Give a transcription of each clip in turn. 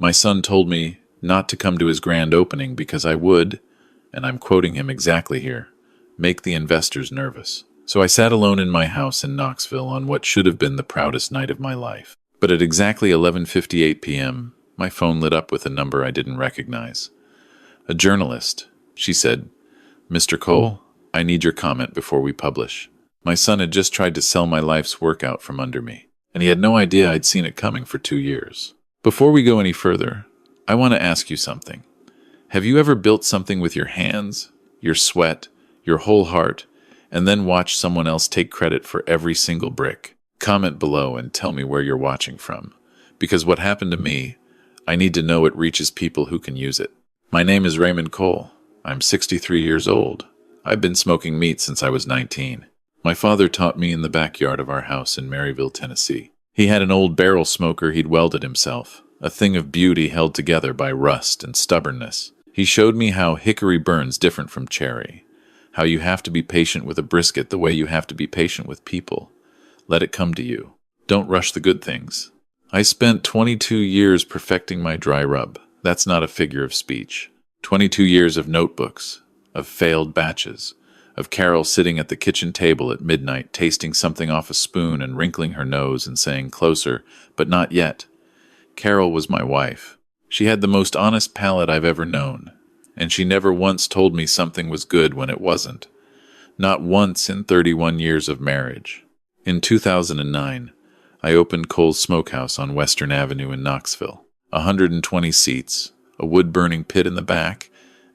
My son told me not to come to his grand opening because I would, and I'm quoting him exactly here, make the investors nervous. So I sat alone in my house in Knoxville on what should have been the proudest night of my life. But at exactly 11:58 p.m., my phone lit up with a number I didn't recognize. A journalist. She said, "Mr. Cole, I need your comment before we publish." My son had just tried to sell my life's work out from under me, and he had no idea I'd seen it coming for 2 years. Before we go any further, I want to ask you something. Have you ever built something with your hands, your sweat, your whole heart, and then watched someone else take credit for every single brick? Comment below and tell me where you're watching from, because what happened to me, I need to know it reaches people who can use it. My name is Raymond Cole. I'm 63 years old. I've been smoking meat since I was 19. My father taught me in the backyard of our house in Maryville, Tennessee. He had an old barrel smoker he'd welded himself, a thing of beauty held together by rust and stubbornness. He showed me how hickory burns different from cherry, how you have to be patient with a brisket the way you have to be patient with people. Let it come to you. Don't rush the good things. I spent 22 years perfecting my dry rub. That's not a figure of speech. 22 years of notebooks, of failed batches, of Carol sitting at the kitchen table at midnight tasting something off a spoon and wrinkling her nose and saying closer, but not yet. Carol was my wife. She had the most honest palate I've ever known, and she never once told me something was good when it wasn't. Not once in 31 years of marriage. In 2009, I opened Cole's Smokehouse on Western Avenue in Knoxville. 120 seats, a wood-burning pit in the back,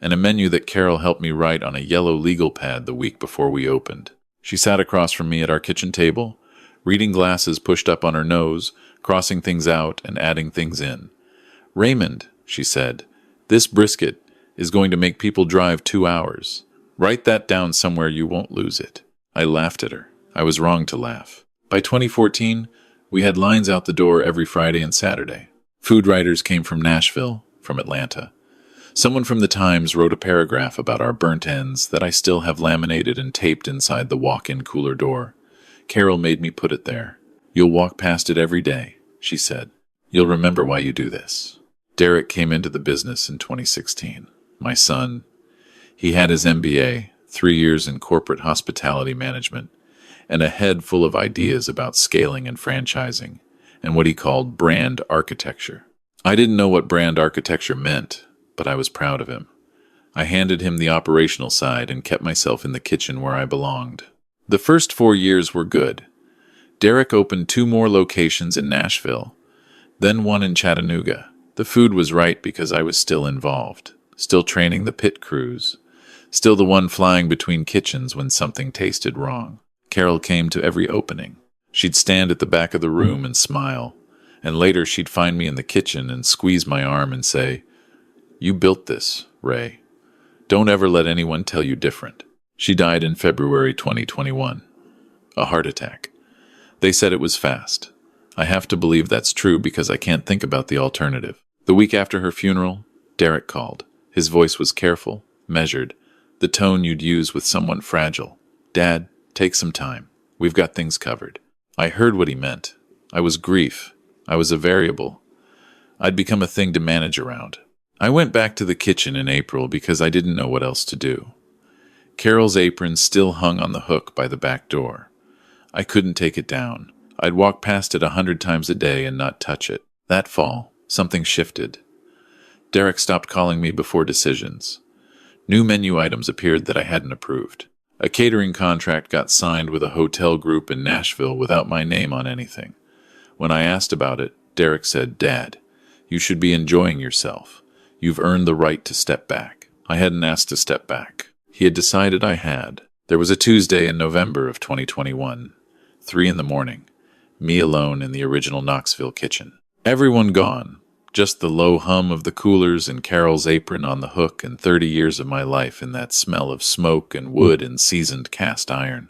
and a menu that Carol helped me write on a yellow legal pad the week before we opened. She sat across from me at our kitchen table, reading glasses pushed up on her nose, crossing things out and adding things in. "Raymond," she said, "this brisket is going to make people drive 2 hours. Write that down somewhere you won't lose it." I laughed at her. I was wrong to laugh. By 2014, we had lines out the door every Friday and Saturday. Food writers came from Nashville, from Atlanta. Someone from the Times wrote a paragraph about our burnt ends that I still have laminated and taped inside the walk-in cooler door. Carol made me put it there. "You'll walk past it every day," she said. "You'll remember why you do this." Derek came into the business in 2016. My son. He had his MBA, 3 years in corporate hospitality management, and a head full of ideas about scaling and franchising, and what he called brand architecture. I didn't know what brand architecture meant, but I was proud of him. I handed him the operational side and kept myself in the kitchen where I belonged. The first 4 years were good. Derek opened 2 more locations in Nashville, then 1 in Chattanooga. The food was right because I was still involved, still training the pit crews, still the one flying between kitchens when something tasted wrong. Carol came to every opening. She'd stand at the back of the room and smile, and later she'd find me in the kitchen and squeeze my arm and say, "You built this, Ray. Don't ever let anyone tell you different." She died in February 2021. A heart attack. They said it was fast. I have to believe that's true because I can't think about the alternative. The week after her funeral, Derek called. His voice was careful, measured, the tone you'd use with someone fragile. "Dad, take some time. We've got things covered." I heard what he meant. I was grief. I was a variable. I'd become a thing to manage around. I went back to the kitchen in April because I didn't know what else to do. Carol's apron still hung on the hook by the back door. I couldn't take it down. I'd walk past it 100 times a day and not touch it. That fall, something shifted. Derek stopped calling me before decisions. New menu items appeared that I hadn't approved. A catering contract got signed with a hotel group in Nashville without my name on anything. When I asked about it, Derek said, "Dad, you should be enjoying yourself. You've earned the right to step back." I hadn't asked to step back. He had decided I had. There was a Tuesday in November of 2021, 3 in the morning, me alone in the original Knoxville kitchen. Everyone gone, just the low hum of the coolers and Carol's apron on the hook and 30 years of my life in that smell of smoke and wood and seasoned cast iron.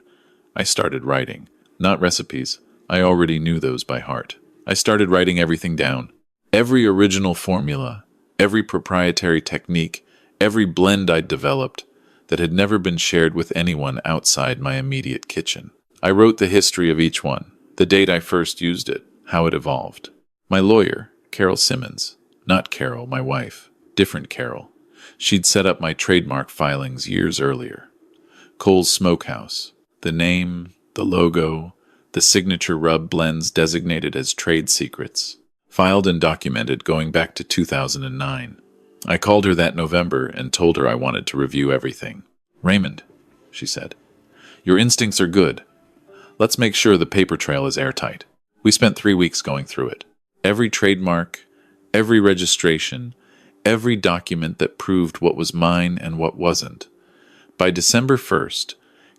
I started writing. Not recipes. I already knew those by heart. I started writing everything down. Every original formula, every proprietary technique, every blend I'd developed that had never been shared with anyone outside my immediate kitchen. I wrote the history of each one, the date I first used it, how it evolved. My lawyer, Carol Simmons, Not Carol, my wife. Different Carol. She'd set up my trademark filings years earlier. Cole's Smokehouse. The name, the logo, the signature rub blends designated as trade secrets. Filed and documented going back to 2009. I called her that November and told her I wanted to review everything. "Raymond," she said, "your instincts are good. Let's make sure the paper trail is airtight." We spent 3 weeks going through it. Every trademark, every registration, every document that proved what was mine and what wasn't. By December 1st,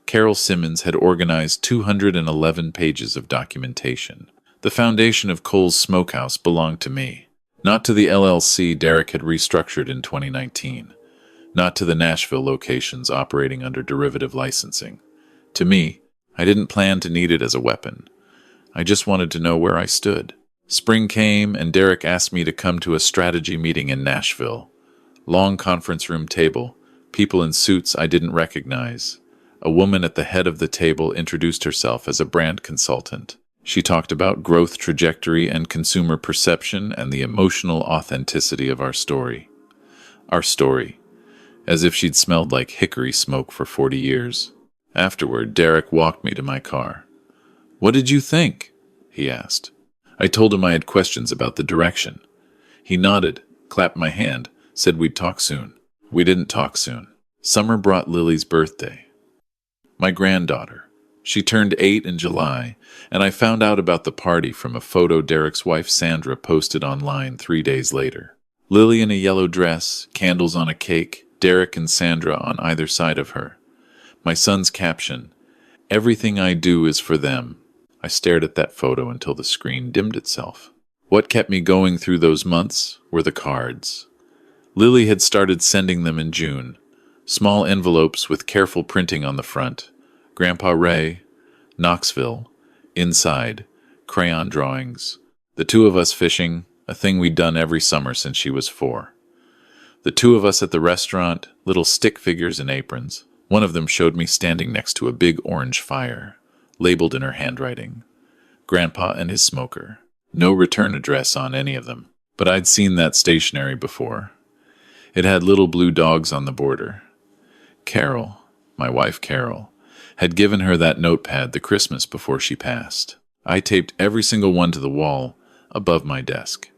Carol Simmons had organized 211 pages of documentation. The foundation of Cole's Smokehouse belonged to me, not to the LLC Derek had restructured in 2019, not to the Nashville locations operating under derivative licensing. To me, I didn't plan to need it as a weapon. I just wanted to know where I stood. Spring came, and Derek asked me to come to a strategy meeting in Nashville. Long conference room table, people in suits I didn't recognize. A woman at the head of the table introduced herself as a brand consultant. She talked about growth trajectory and consumer perception and the emotional authenticity of our story. Our story, as if she'd smelled like hickory smoke for 40 years. Afterward, Derek walked me to my car. "What did you think?" he asked. I told him I had questions about the direction. He nodded, clapped my hand, said we'd talk soon. We didn't talk soon. Summer brought Lily's birthday. My granddaughter. She turned 8 in July, and I found out about the party from a photo Derek's wife Sandra posted online 3 days later. Lily in a yellow dress, candles on a cake, Derek and Sandra on either side of her. My son's caption, "Everything I do is for them." I stared at that photo until the screen dimmed itself. What kept me going through those months were the cards. Lily had started sending them in June. Small envelopes with careful printing on the front. Grandpa Ray, Knoxville, inside, crayon drawings. The two of us fishing, a thing we'd done every summer since she was 4. The two of us at the restaurant, little stick figures in aprons. One of them showed me standing next to a big orange fire, labeled in her handwriting. Grandpa and his smoker. No return address on any of them, but I'd seen that stationery before. It had little blue dogs on the border. Carol, my wife Carol, had given her that notepad the Christmas before she passed. I taped every single one to the wall above my desk.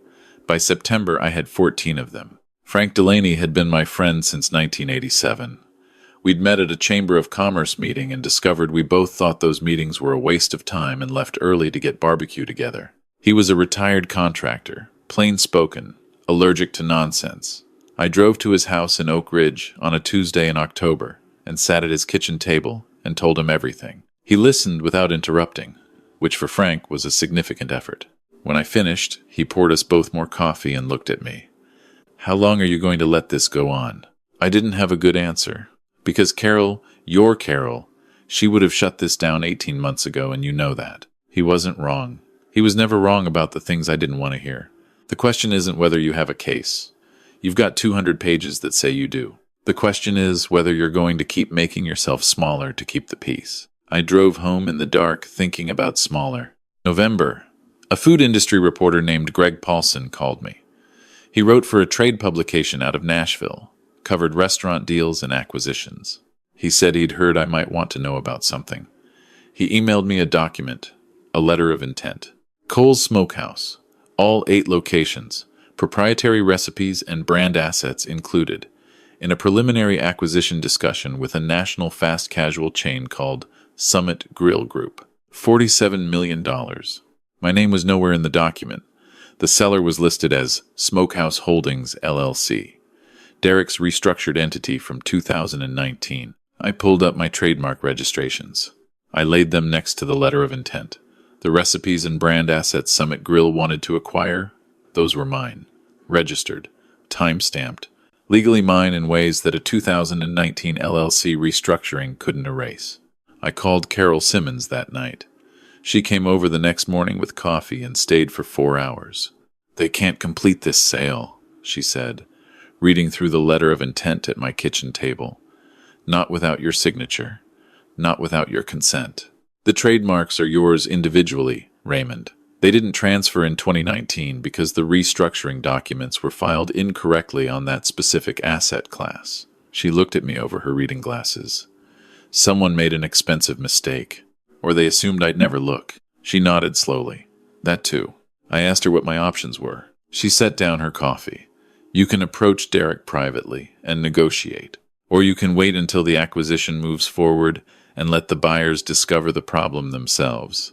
By September, I had 14 of them. Frank Delaney had been my friend since 1987. We'd met at a Chamber of Commerce meeting and discovered we both thought those meetings were a waste of time and left early to get barbecue together. He was a retired contractor, plain-spoken, allergic to nonsense. I drove to his house in Oak Ridge on a Tuesday in October and sat at his kitchen table and told him everything. He listened without interrupting, which for Frank was a significant effort. When I finished, he poured us both more coffee and looked at me. "How long are you going to let this go on?" I didn't have a good answer. Because Carol, your Carol, she would have shut this down 18 months ago, and you know that. He wasn't wrong. He was never wrong about the things I didn't want to hear. The question isn't whether you have a case. You've got 200 pages that say you do. The question is whether you're going to keep making yourself smaller to keep the peace. I drove home in the dark thinking about smaller. November. A food industry reporter named Greg Paulson called me. He wrote for a trade publication out of Nashville. Covered restaurant deals and acquisitions. He said he'd heard I might want to know about something. He emailed me a document, a letter of intent. Cole's Smokehouse, all 8 locations, proprietary recipes and brand assets included, in a preliminary acquisition discussion with a national fast casual chain called Summit Grill Group. $47 million. My name was nowhere in the document. The seller was listed as Smokehouse Holdings, LLC. Derek's restructured entity from 2019. I pulled up my trademark registrations. I laid them next to the letter of intent. The recipes and brand assets Summit Grill wanted to acquire, those were mine. Registered, time-stamped, legally mine in ways that a 2019 LLC restructuring couldn't erase. I called Carol Simmons that night. She came over the next morning with coffee and stayed for 4 hours. "They can't complete this sale," she said, reading through the letter of intent at my kitchen table. "Not without your signature. Not without your consent. The trademarks are yours individually, Raymond. They didn't transfer in 2019 because the restructuring documents were filed incorrectly on that specific asset class. She looked at me over her reading glasses. Someone made an expensive mistake. Or they assumed I'd never look. She nodded slowly. That too. I asked her what my options were. She set down her coffee. You can approach Derek privately and negotiate. Or you can wait until the acquisition moves forward and let the buyers discover the problem themselves.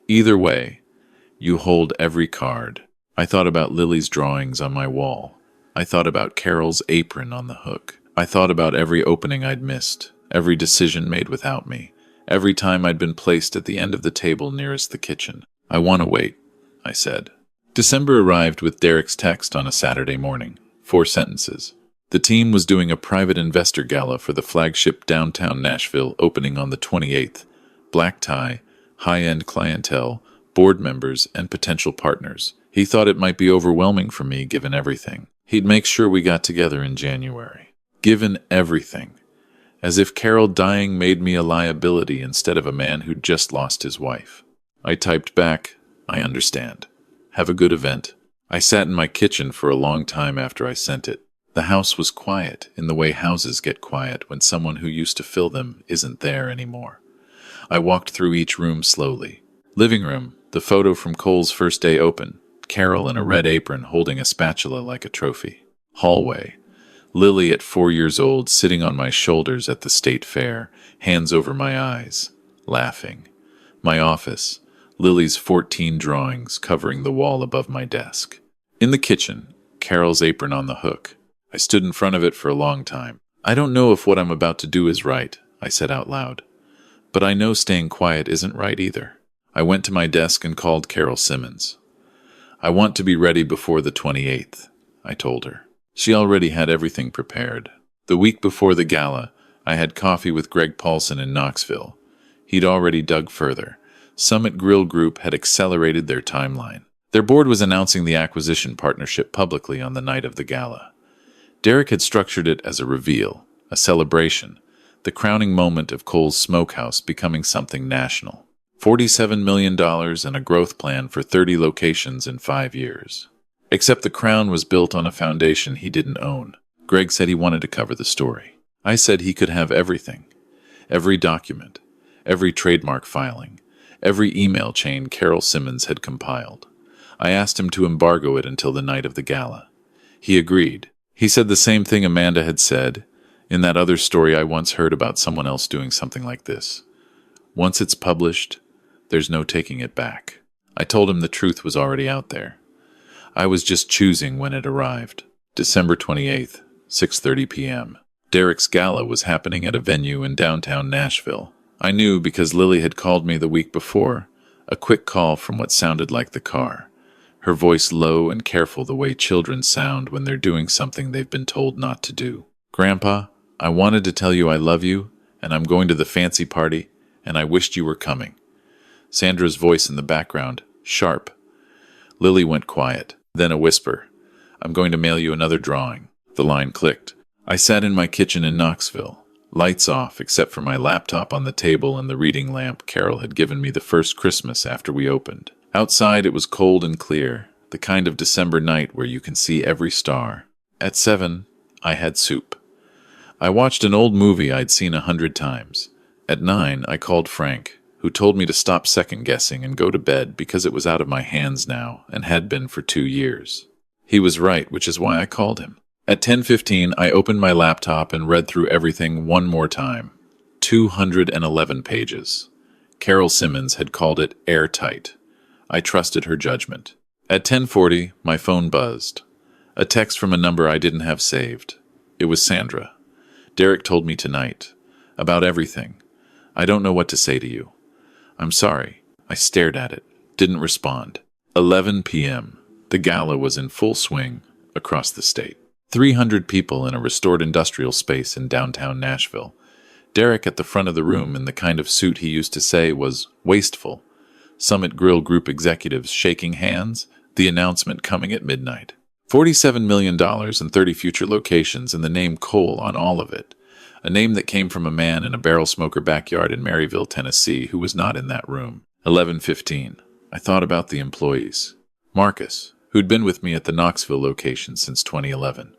Either way, you hold every card. I thought about Lily's drawings on my wall. I thought about Carol's apron on the hook. I thought about every opening I'd missed, every decision made without me, every time I'd been placed at the end of the table nearest the kitchen. I want to wait, I said. December arrived with Derek's text on a Saturday morning. 4 sentences. The team was doing a private investor gala for the flagship downtown Nashville opening on the 28th. Black tie, high-end clientele, board members, and potential partners. He thought it might be overwhelming for me given everything. He'd make sure we got together in January. Given everything. As if Carol dying made me a liability instead of a man who'd just lost his wife. I typed back, I understand. Have a good event. I sat in my kitchen for a long time after I sent it. The house was quiet in the way houses get quiet when someone who used to fill them isn't there anymore. I walked through each room slowly. Living room, the photo from Cole's first day open. Carol in a red apron holding a spatula like a trophy. Hallway. Lily at 4 years old sitting on my shoulders at the state fair, hands over my eyes, laughing. My office. Lily's 14 drawings covering the wall above my desk. In the kitchen, Carol's apron on the hook. I stood in front of it for a long time. I don't know if what I'm about to do is right, I said out loud. But I know staying quiet isn't right either. I went to my desk and called Carol Simmons. I want to be ready before the 28th, I told her. She already had everything prepared. The week before the gala, I had coffee with Greg Paulson in Knoxville. He'd already dug further. Summit Grill Group had accelerated their timeline. Their board was announcing the acquisition partnership publicly on the night of the gala. Derek had structured it as a reveal, a celebration, the crowning moment of Cole's Smokehouse becoming something national. $47 million and a growth plan for 30 locations in 5 years. Except the crown was built on a foundation he didn't own. Greg said he wanted to cover the story. I said he could have everything. Every document, every trademark filing, every email chain Carol Simmons had compiled. I asked him to embargo it until the night of the gala. He agreed. He said the same thing Amanda had said in that other story I once heard about someone else doing something like this. Once it's published, there's no taking it back. I told him the truth was already out there. I was just choosing when it arrived. December 28th, 6:30 p.m. Derek's gala was happening at a venue in downtown Nashville. I knew because Lily had called me the week before, a quick call from what sounded like the car. Her voice low and careful the way children sound when they're doing something they've been told not to do. Grandpa, I wanted to tell you I love you, and I'm going to the fancy party, and I wished you were coming. Sandra's voice in the background, sharp. Lily went quiet, then a whisper. I'm going to mail you another drawing. The line clicked. I sat in my kitchen in Knoxville, lights off except for my laptop on the table and the reading lamp Carol had given me the first Christmas after we opened. Outside it was cold and clear, the kind of December night where you can see every star. At 7, I had soup. I watched an old movie I'd seen 100 times. At 9, I called Frank, who told me to stop second-guessing and go to bed because it was out of my hands now and had been for 2 years. He was right, which is why I called him. At 10:15, I opened my laptop and read through everything one more time. 211 pages. Carol Simmons had called it airtight. I trusted her judgment. At 10:40, my phone buzzed. A text from a number I didn't have saved. It was Sandra. Derek told me tonight. About everything. I don't know what to say to you. I'm sorry. I stared at it. Didn't respond. 11 p.m. The gala was in full swing across the state. 300 people in a restored industrial space in downtown Nashville. Derek at the front of the room in the kind of suit he used to say was wasteful. Summit Grill Group executives shaking hands, the announcement coming at midnight. $47 million and 30 future locations and the name Cole on all of it. A name that came from a man in a barrel smoker backyard in Maryville, Tennessee, who was not in that room. 11:15. I thought about the employees. Marcus, who'd been with me at the Knoxville location since 2011.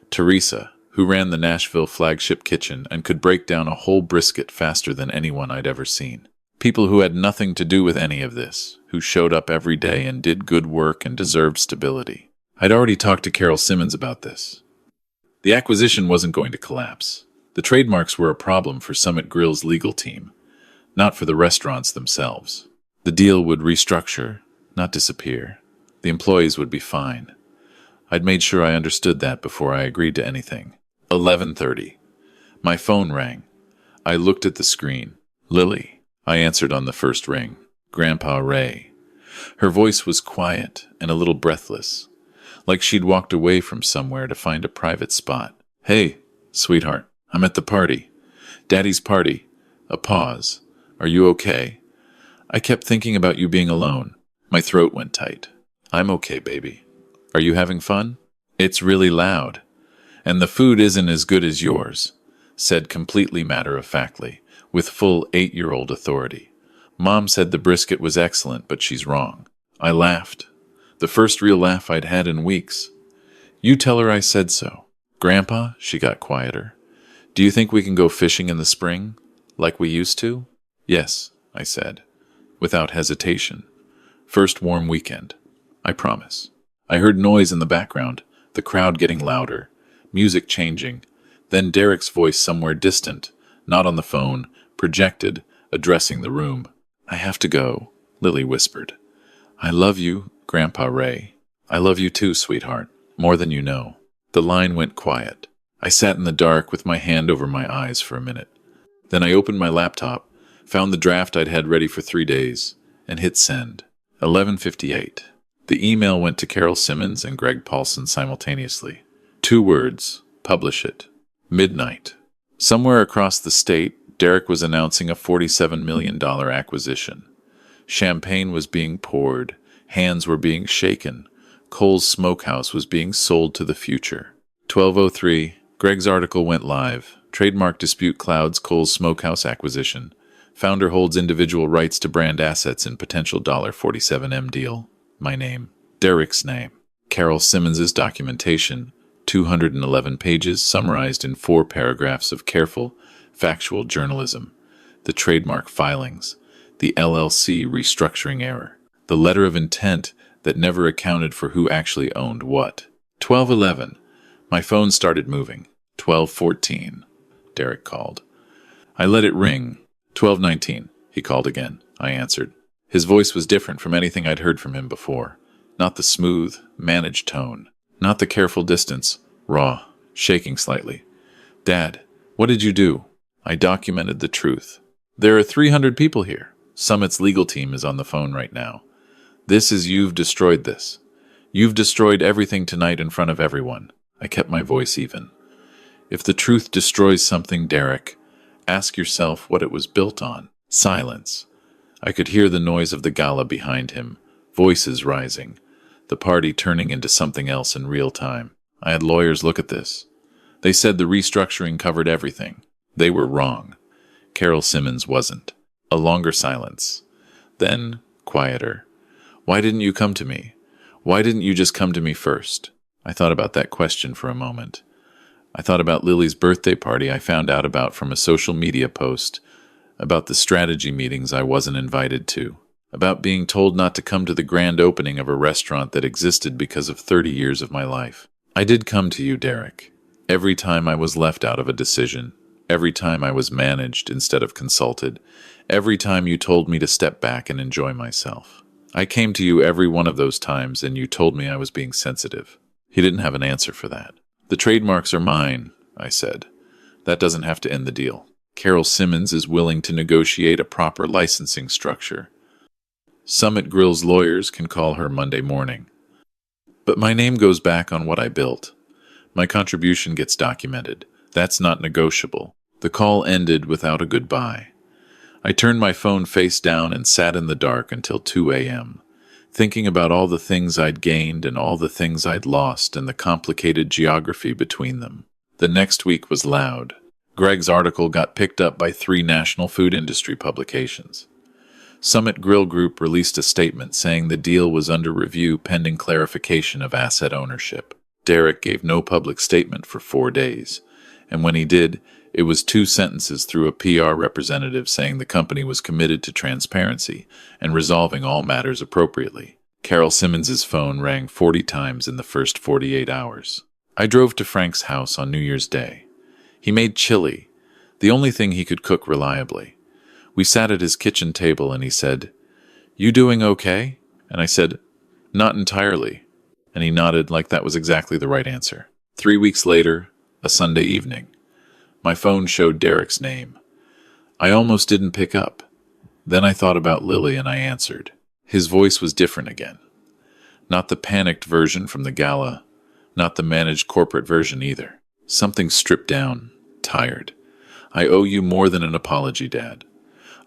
Teresa, who ran the Nashville flagship kitchen and could break down a whole brisket faster than anyone I'd ever seen. People who had nothing to do with any of this, who showed up every day and did good work and deserved stability. I'd already talked to Carol Simmons about this. The acquisition wasn't going to collapse. The trademarks were a problem for Summit Grill's legal team, not for the restaurants themselves. The deal would restructure, not disappear. The employees would be fine. I'd made sure I understood that before I agreed to anything. 11:30. My phone rang. I looked at the screen. Lily. I answered on the first ring. Grandpa Ray. Her voice was quiet and a little breathless, like she'd walked away from somewhere to find a private spot. Hey, sweetheart, I'm at the party. Daddy's party. A pause. Are you okay? I kept thinking about you being alone. My throat went tight. I'm okay, baby. Are you having fun? It's really loud. And the food isn't as good as yours, said completely matter-of-factly, with full 8-year-old authority. Mom said the brisket was excellent, but she's wrong. I laughed. The first real laugh I'd had in weeks. You tell her I said so. Grandpa, she got quieter. Do you think we can go fishing in the spring, like we used to? Yes, I said, without hesitation. First warm weekend. I promise. I heard noise in the background, the crowd getting louder, music changing, then Derek's voice somewhere distant, not on the phone, projected, addressing the room. I have to go, Lily whispered. I love you, Grandpa Ray. I love you too, sweetheart, more than you know. The line went quiet. I sat in the dark with my hand over my eyes for a minute. Then I opened my laptop, found the draft I'd had ready for 3 days, and hit send. 11:58. The email went to Carol Simmons and Greg Paulson simultaneously. 2 words. Publish it. Midnight. Somewhere across the state, Derek was announcing a $47 million acquisition. Champagne was being poured. Hands were being shaken. Cole's Smokehouse was being sold to the future. 12:03. Greg's article went live. Trademark dispute clouds Cole's Smokehouse acquisition. Founder holds individual rights to brand assets in potential $47M deal. My name. Derek's name. Carol Simmons's documentation. 211 pages summarized in 4 paragraphs of careful, factual journalism. The trademark filings. The LLC restructuring error. The letter of intent that never accounted for who actually owned what. 12:11. My phone started moving. 12:14. Derek called. I let it ring. 12:19. He called again. I answered. His voice was different from anything I'd heard from him before. Not the smooth, managed tone. Not the careful distance. Raw, shaking slightly. Dad, what did you do? I documented the truth. There are 300 people here. Summit's legal team is on the phone right now. You've destroyed this. You've destroyed everything tonight in front of everyone. I kept my voice even. If the truth destroys something, Derek, ask yourself what it was built on. Silence. I could hear the noise of the gala behind him, voices rising, the party turning into something else in real time. I had lawyers look at this. They said the restructuring covered everything. They were wrong. Carol Simmons wasn't. A longer silence. Then, quieter. Why didn't you come to me? Why didn't you just come to me first? I thought about that question for a moment. I thought about Lily's birthday party I found out about from a social media post, about the strategy meetings I wasn't invited to, about being told not to come to the grand opening of a restaurant that existed because of 30 years of my life. I did come to you, Derek. Every time I was left out of a decision, every time I was managed instead of consulted, every time you told me to step back and enjoy myself. I came to you every one of those times and you told me I was being sensitive. He didn't have an answer for that. The trademarks are mine, I said. That doesn't have to end the deal. Carol Simmons is willing to negotiate a proper licensing structure. Summit Grill's lawyers can call her Monday morning. But my name goes back on what I built. My contribution gets documented. That's not negotiable. The call ended without a goodbye. I turned my phone face down and sat in the dark until 2 a.m., thinking about all the things I'd gained and all the things I'd lost and the complicated geography between them. The next week was loud. Greg's article got picked up by 3 national food industry publications. Summit Grill Group released a statement saying the deal was under review pending clarification of asset ownership. Derek gave no public statement for 4 days, and when he did, it was 2 sentences through a PR representative saying the company was committed to transparency and resolving all matters appropriately. Carol Simmons's phone rang 40 times in the first 48 hours. I drove to Frank's house on New Year's Day. He made chili, the only thing he could cook reliably. We sat at his kitchen table and he said, "You doing okay?" And I said, "Not entirely." And he nodded like that was exactly the right answer. 3 weeks later, a Sunday evening, my phone showed Derek's name. I almost didn't pick up. Then I thought about Lily and I answered. His voice was different again. Not the panicked version from the gala, not the managed corporate version either. Something stripped down, tired. "I owe you more than an apology, Dad.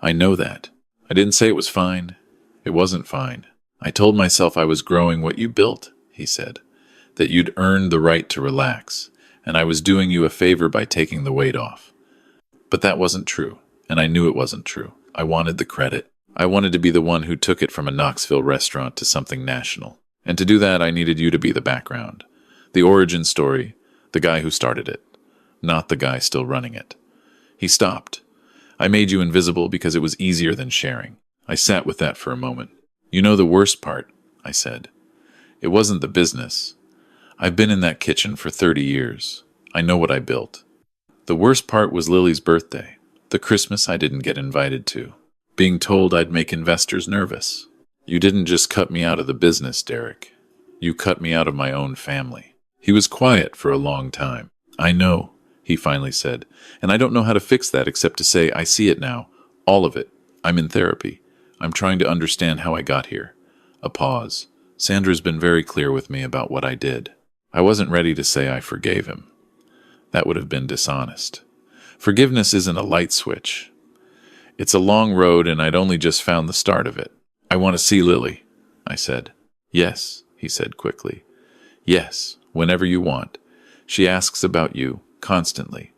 I know that. I didn't say it was fine. It wasn't fine. I told myself I was growing what you built," he said, "that you'd earned the right to relax, and I was doing you a favor by taking the weight off. But that wasn't true, and I knew it wasn't true. I wanted the credit. I wanted to be the one who took it from a Knoxville restaurant to something national. And to do that, I needed you to be the background, the origin story, the guy who started it, not the guy still running it." He stopped. "I made you invisible because it was easier than sharing." I sat with that for a moment. "You know the worst part," I said. "It wasn't the business. I've been in that kitchen for 30 years. I know what I built. The worst part was Lily's birthday, the Christmas I didn't get invited to, being told I'd make investors nervous. You didn't just cut me out of the business, Derek. You cut me out of my own family." He was quiet for a long time. "I know," he finally said, "and I don't know how to fix that except to say I see it now, all of it. I'm in therapy. I'm trying to understand how I got here." A pause. "Sandra's been very clear with me about what I did." I wasn't ready to say I forgave him. That would have been dishonest. Forgiveness isn't a light switch. It's a long road, and I'd only just found the start of it. "I want to see Lily," I said. "Yes," he said quickly. "Yes, whenever you want. She asks about you, constantly.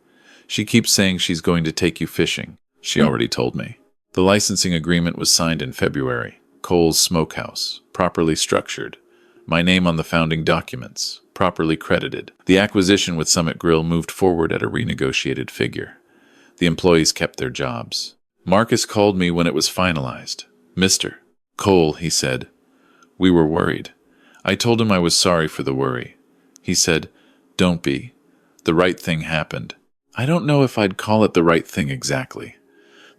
She keeps saying she's going to take you fishing. She already told me." The licensing agreement was signed in February. Cole's Smokehouse, properly structured. My name on the founding documents, properly credited. The acquisition with Summit Grill moved forward at a renegotiated figure. The employees kept their jobs. Marcus called me when it was finalized. "Mr. Cole," he said. "We were worried." I told him I was sorry for the worry. He said, "Don't be. The right thing happened." I don't know if I'd call it the right thing exactly.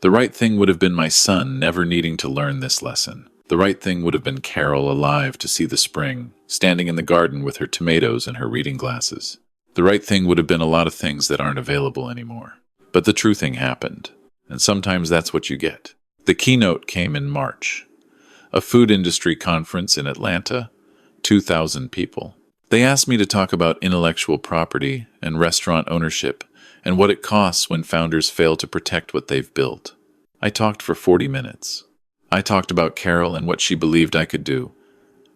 The right thing would have been my son never needing to learn this lesson. The right thing would have been Carol alive to see the spring, standing in the garden with her tomatoes and her reading glasses. The right thing would have been a lot of things that aren't available anymore. But the true thing happened, and sometimes that's what you get. The keynote came in March. A food industry conference in Atlanta, 2,000 people. They asked me to talk about intellectual property and restaurant ownership and what it costs when founders fail to protect what they've built. I talked for 40 minutes. I talked about Carol and what she believed I could do.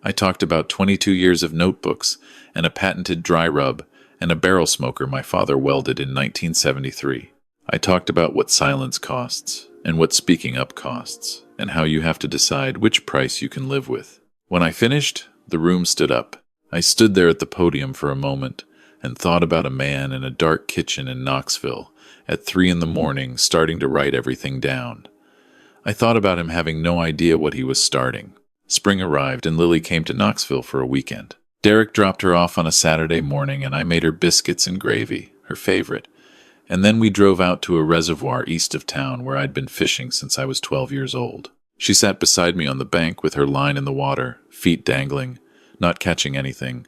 I talked about 22 years of notebooks and a patented dry rub and a barrel smoker my father welded in 1973. I talked about what silence costs and what speaking up costs and how you have to decide which price you can live with. When I finished, the room stood up. I stood there at the podium for a moment and thought about a man in a dark kitchen in Knoxville at 3 a.m. starting to write everything down. I thought about him having no idea what he was starting. Spring arrived and Lily came to Knoxville for a weekend. Derek dropped her off on a Saturday morning and I made her biscuits and gravy, her favorite. And then we drove out to a reservoir east of town where I'd been fishing since I was 12 years old. She sat beside me on the bank with her line in the water, feet dangling, not catching anything,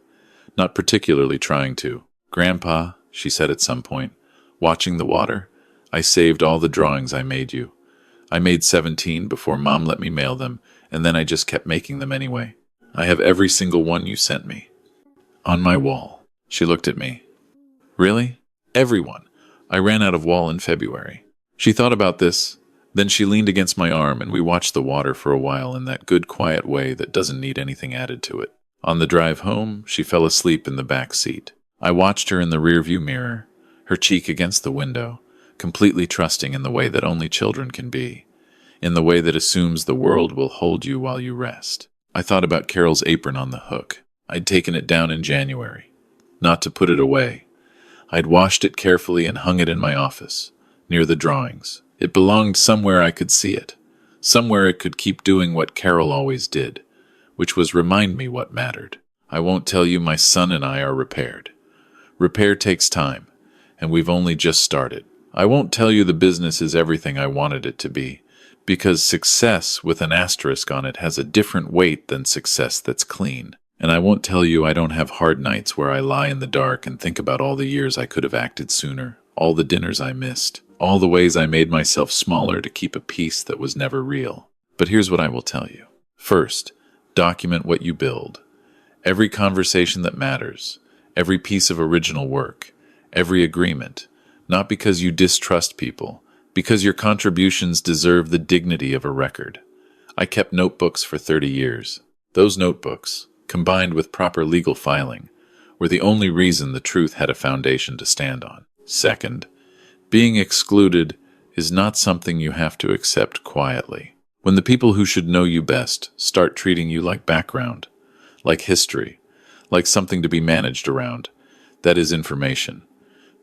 not particularly trying to. "Grandpa," she said at some point, "watching the water, I saved all the drawings I made you. I made 17 before Mom let me mail them, and then I just kept making them anyway. I have every single one you sent me. On my wall." She looked at me. "Really? Everyone. I ran out of wall in February." She thought about this, then she leaned against my arm and we watched the water for a while in that good quiet way that doesn't need anything added to it. On the drive home, she fell asleep in the back seat. I watched her in the rearview mirror, her cheek against the window, completely trusting in the way that only children can be. in the way that assumes the world will hold you while you rest. I thought about Carol's apron on the hook. I'd taken it down in January, not to put it away. I'd washed it carefully and hung it in my office, near the drawings. It belonged somewhere I could see it, somewhere it could keep doing what Carol always did, which was remind me what mattered. I won't tell you my son and I are repaired. Repair takes time, and we've only just started. I won't tell you the business is everything I wanted it to be, because success with an asterisk on it has a different weight than success that's clean. And I won't tell you I don't have hard nights where I lie in the dark and think about all the years I could have acted sooner, all the dinners I missed, all the ways I made myself smaller to keep a peace that was never real. But here's what I will tell you. First, document what you build. Every conversation that matters, every piece of original work, every agreement, not because you distrust people, because your contributions deserve the dignity of a record. I kept notebooks for 30 years. Those notebooks, combined with proper legal filing, were the only reason the truth had a foundation to stand on. Second, being excluded is not something you have to accept quietly. When the people who should know you best start treating you like background, like history, like something to be managed around, that is information.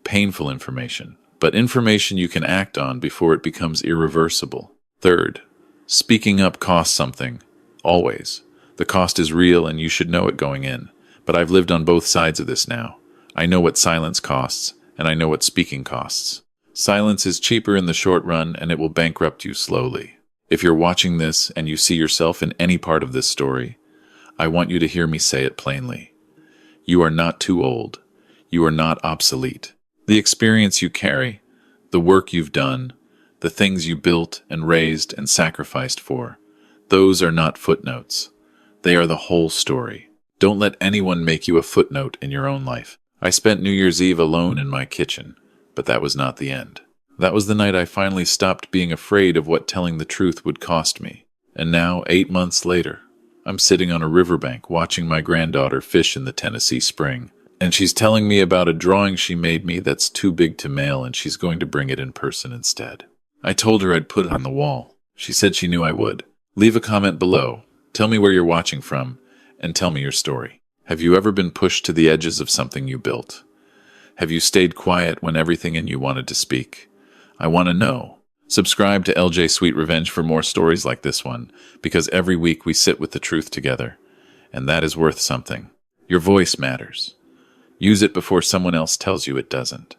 Painful information, but information you can act on before it becomes irreversible. Third, speaking up costs something, always. The cost is real and you should know it going in, but I've lived on both sides of this now. I know what silence costs, and I know what speaking costs. Silence is cheaper in the short run, and it will bankrupt you slowly. If you're watching this and you see yourself in any part of this story, I want you to hear me say it plainly. You are not too old. You are not obsolete. The experience you carry, the work you've done, the things you built and raised and sacrificed for, those are not footnotes. They are the whole story. Don't let anyone make you a footnote in your own life. I spent New Year's Eve alone in my kitchen, but that was not the end. That was the night I finally stopped being afraid of what telling the truth would cost me. And now, 8 months later, I'm sitting on a riverbank watching my granddaughter fish in the Tennessee spring. And she's telling me about a drawing she made me that's too big to mail and she's going to bring it in person instead. I told her I'd put it on the wall. She said she knew I would. Leave a comment below. Tell me where you're watching from, and tell me your story. Have you ever been pushed to the edges of something you built? Have you stayed quiet when everything in you wanted to speak? I want to know. Subscribe to lj-sweetrevenge for more stories like this one, because every week we sit with the truth together, and that is worth something. Your voice matters. Use it before someone else tells you it doesn't.